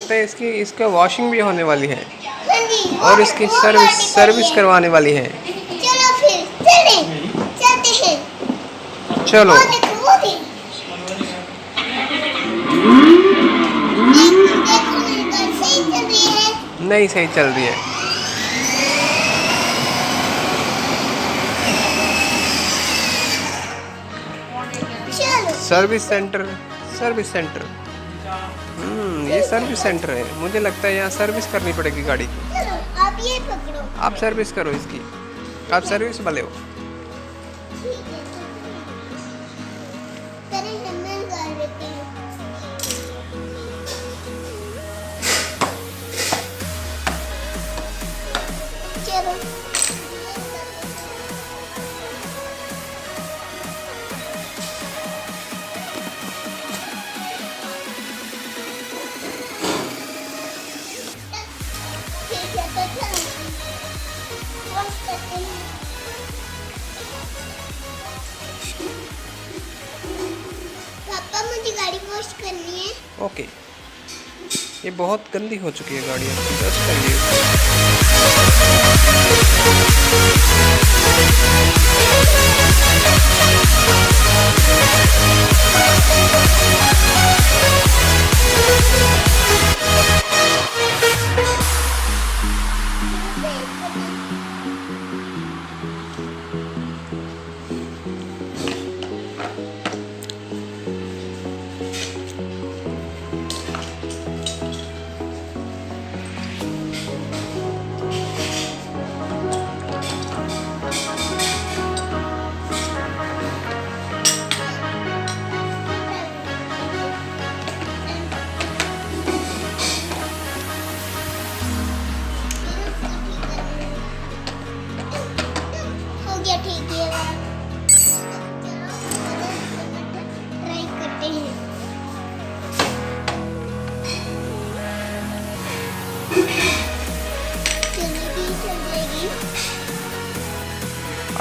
लगता है इसकी इसका वॉशिंग भी होने वाली है हाँ जी, और इसकी सर्विस करवाने वाली है। चलो फिर चलते हैं। चलो। वो देखो वो देखो नहीं कर सही चल रही है। नहीं सही चल रही है। चलो सर्विस सेंटर, सर्विस सेंटर। ये सर्विस सेंटर है। मुझे लगता है यहाँ सर्विस करनी पड़ेगी गाड़ी की। चलो आप ये पकड़ो। आप सर्विस करो इसकी। आप सर्विस वाले हो। ठीक है करें मैं कर देती हूँ। चलो ठीक है तो चलो वॉश करते हैं। पापा मुझे गाड़ी वॉश करनी है। ओके। ये बहुत गंदी हो चुकी है गाड़ी, अब डस्ट करिए। हो गया ठीक है। ट्राई करते हैं। चलेगी चल जाएगी।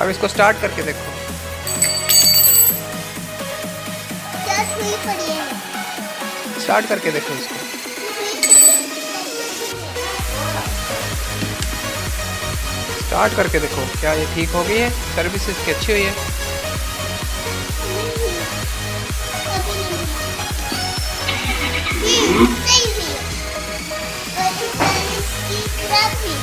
अब इसको स्टार्ट करके देखो। स्टार्ट हुई पड़ी है। स्टार्ट करके देखो इसको। स्टार्ट करके देखो क्या ये ठीक हो गई है। सर्विस इसकी अच्छी हुई है। सही हुई है। खराब हुई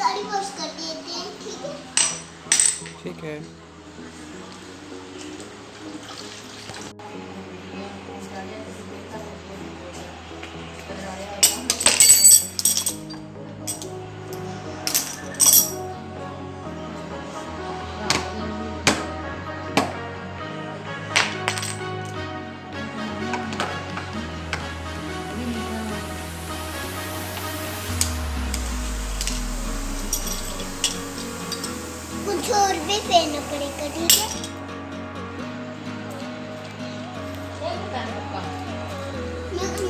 गाड़ी वॉश कर देते हैं। ठीक है ठीक है। कुछ और भी फेरना पड़ेगा। ठीक है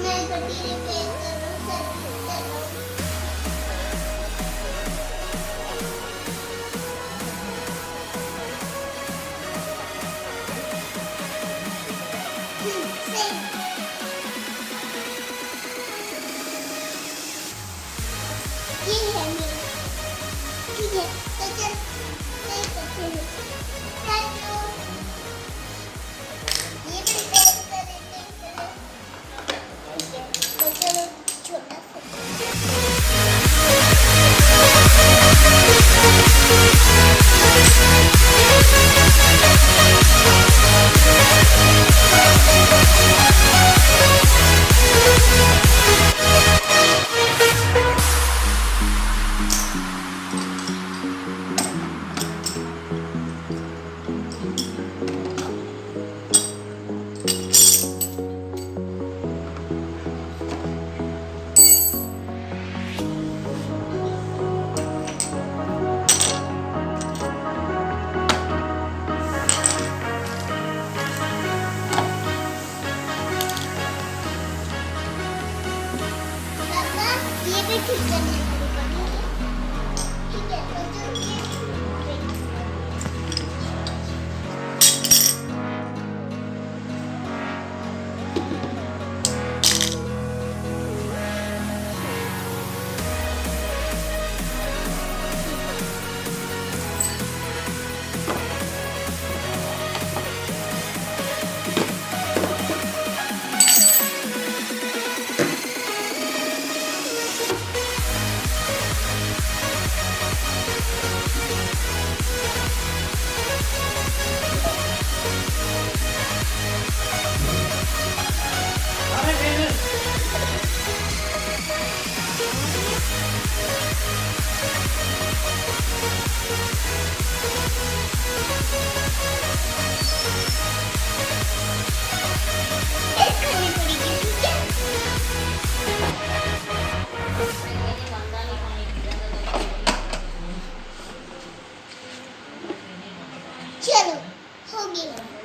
मैं गड्डी रिपेयर कर रहा हूँ। सर्विस कर रहा हूँ। सही ये है मेरा। ठीक है तो चल नहीं करते हैं। Thank you. ये भी रिपेयर कर देते हैं। ठीक है तो चलो टेस्ट करनी पड़ेगी, ठीक है? चलो हो गया।